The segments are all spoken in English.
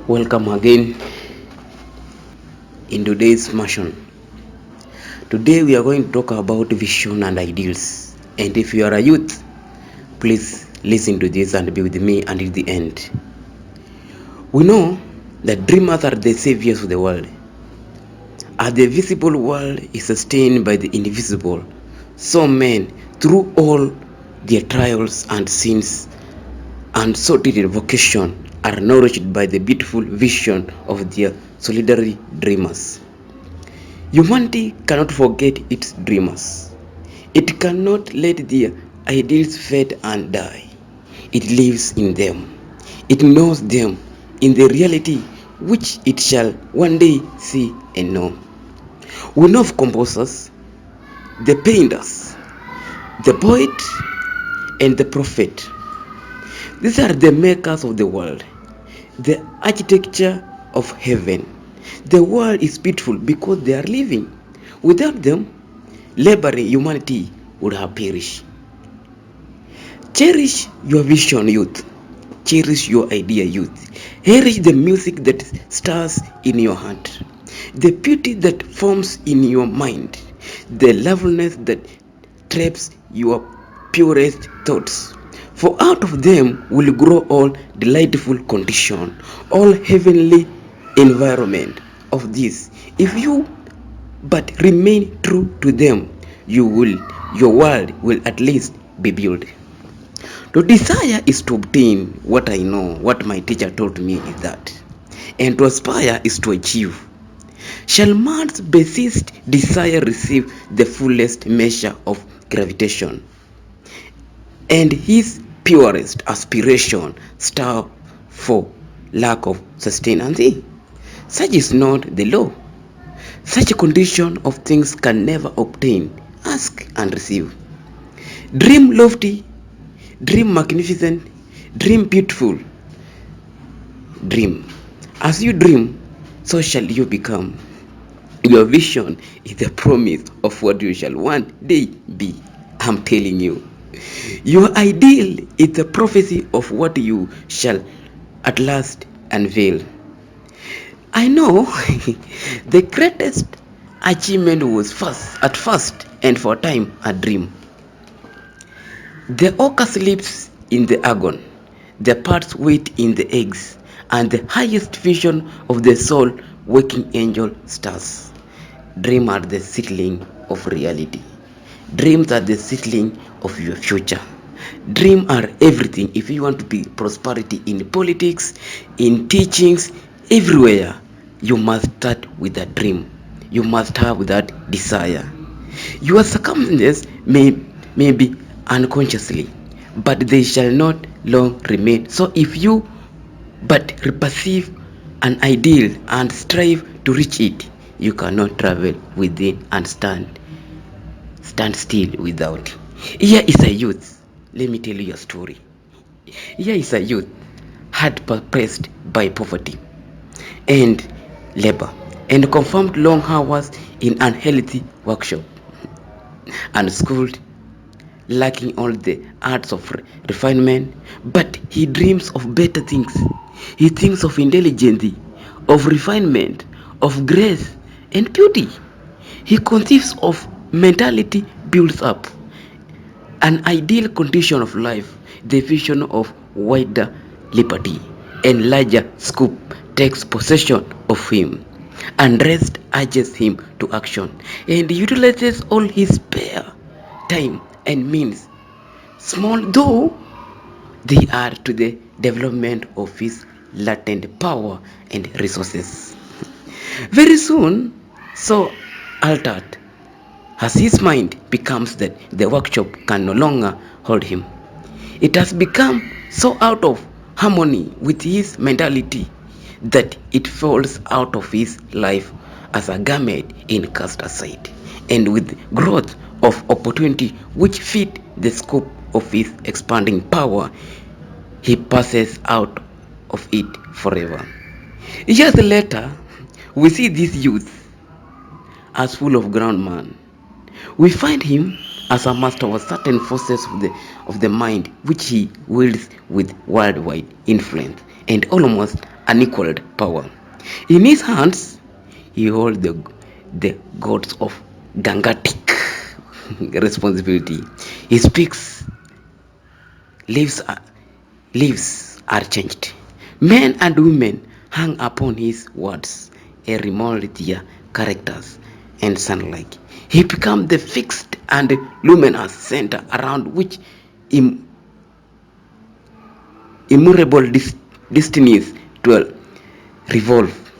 Welcome again in today's mission. Today we are going to talk about vision and ideals. And if you are a youth, please listen to this and be with me until the end. We know that dreamers are the saviors of the world. As the visible world is sustained by the invisible, so men, through all their trials and sins and sorted vocation, are nourished by the beautiful vision of their solitary dreamers. Humanity cannot forget its dreamers. It cannot let their ideals fade and die. It lives in them. It knows them in the reality which it shall one day see and know. We know of composers, the painters, the poet, and the prophet. These are the makers of the world, the architecture of heaven. The world is beautiful because they are living. Without them, laboring humanity would have perished. Cherish your vision, youth. Cherish your idea, youth. Cherish the music that stirs in your heart, the beauty that forms in your mind, the loveliness that traps your purest thoughts. For out of them will grow all delightful condition, all heavenly environment of this. If you but remain true to them, your world will at least be built. To desire is to obtain what I know, what my teacher told me is that. And to aspire is to achieve. Shall man's basest desire receive the fullest measure of gravitation, and his purest aspiration starve for lack of sustenance? Such is not the law. Such a condition of things can never obtain. Ask and receive. Dream lofty, dream magnificent, dream beautiful. Dream. As you dream, so shall you become. Your vision is the promise of what you shall one day be. I'm telling you. Your ideal is the prophecy of what you shall at last unveil. I know the greatest achievement was at first and for a time a dream. The ochre sleeps in the agon, the parts wait in the eggs, and the highest vision of the soul waking angel stars. Dream are the settling of reality. Dreams are the settling of your future. Dream are everything if you want to be prosperity in politics, in teachings, everywhere. You must start with a dream. You must have that desire. Your circumstances may be unconsciously, but they shall not long remain. So if you but perceive an ideal and strive to reach it, you cannot travel within and stand still without. Here is a youth. Let me tell you a story. Here is a youth hard pressed by poverty and labor and confirmed long hours in unhealthy workshop, unschooled, lacking all the arts of refinement, but he dreams of better things. He thinks of intelligence, of refinement, of grace and beauty. He conceives of mentality builds up an ideal condition of life, the vision of wider liberty and larger scope takes possession of him, and rest urges him to action, and utilizes all his spare time and means, small though they are, to the development of his latent power and resources. Very soon, so altered as his mind becomes that the workshop can no longer hold him. It has become so out of harmony with his mentality that it falls out of his life as a garment in cast aside, and with growth of opportunity which fit the scope of his expanding power, he passes out of it forever. Years later, we see this youth as full of ground man. We find him as a master of certain forces of the mind which he wields with worldwide influence and almost unequaled power. In his hands, he holds the gods of Gangatic responsibility. He speaks, lives are, lives are changed. Men and women hang upon his words, and remold their characters and sunlight. He becomes the fixed and luminous center around which immovable destinies dwell, revolve.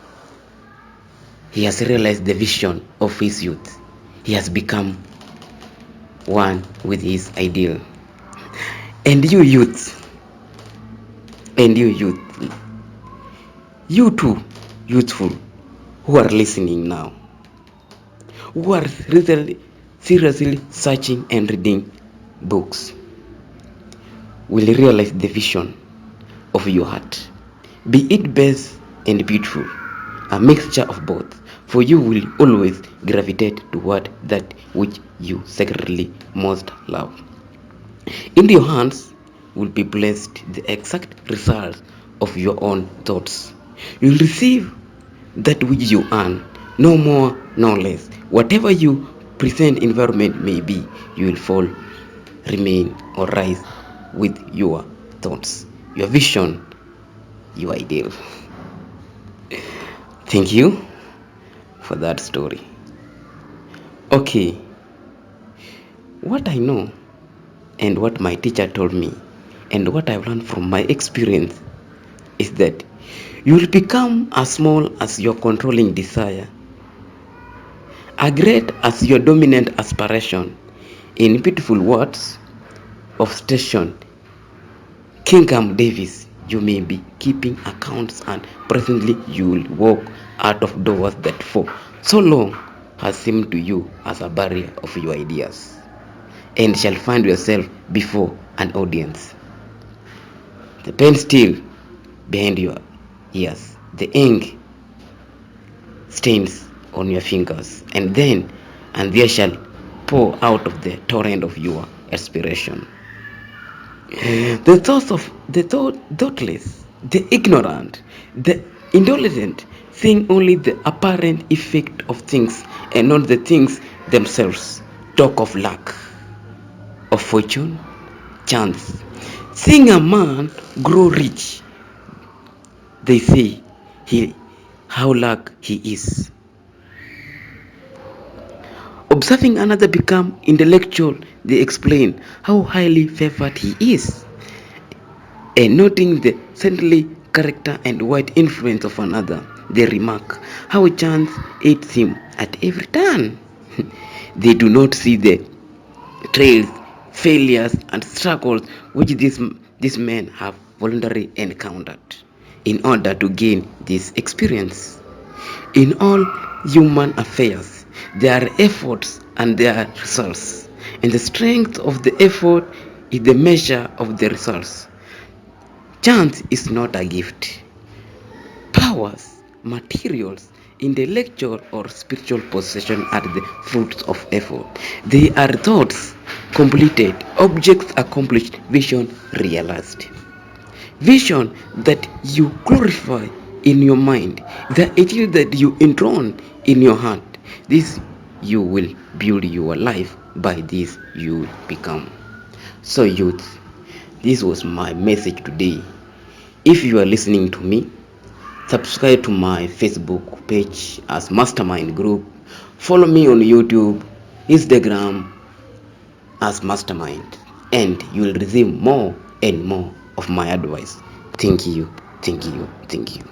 He has realized the vision of his youth. He has become one with his ideal. And you youth, and you too, youthful, who are listening now, who are really seriously searching and reading books, will realize the vision of your heart. Be it best and beautiful, a mixture of both, for you will always gravitate toward that which you secretly most love. In your hands will be placed the exact result of your own thoughts. You will receive that which you earn, no more, no less. Whatever your present environment may be, you will fall, remain, or rise with your thoughts, your vision, your ideal. Thank you for that story. Okay, what I know and what my teacher told me and what I've learned from my experience is that you will become as small as your controlling desire, as great as your dominant aspiration. In beautiful words of Station Kingham Davis, you may be keeping accounts and presently you will walk out of doors that for so long has seemed to you as a barrier of your ideas, and shall find yourself before an audience. The pen still behind your ears, the ink stains on your fingers, and there shall pour out of the torrent of your aspiration. The thoughtless, the ignorant, the indulgent think only the apparent effect of things and not the things themselves. Talk of luck, of fortune, chance. Seeing a man grow rich, they say how luck he is. Observing another become intellectual, they explain how highly favored he is. And noting the saintly character and wide influence of another, they remark how chance aids him at every turn. They do not see the trails, failures, and struggles which these men have voluntarily encountered in order to gain this experience. In all human affairs, there are efforts and there are results, and the strength of the effort is the measure of the results. Chance is not a gift. Powers, materials, intellectual or spiritual possession are the fruits of effort. They are thoughts completed, objects accomplished, vision realized. Vision that you glorify in your mind, the ideal that you enthrone in your heart. This you will build your life, by this you will become. So youth, this was my message today. If you are listening to me, subscribe to my Facebook page as Mastermind Group. Follow me on YouTube, Instagram as Mastermind, and you will receive more and more of my advice. Thank you, thank you, thank you.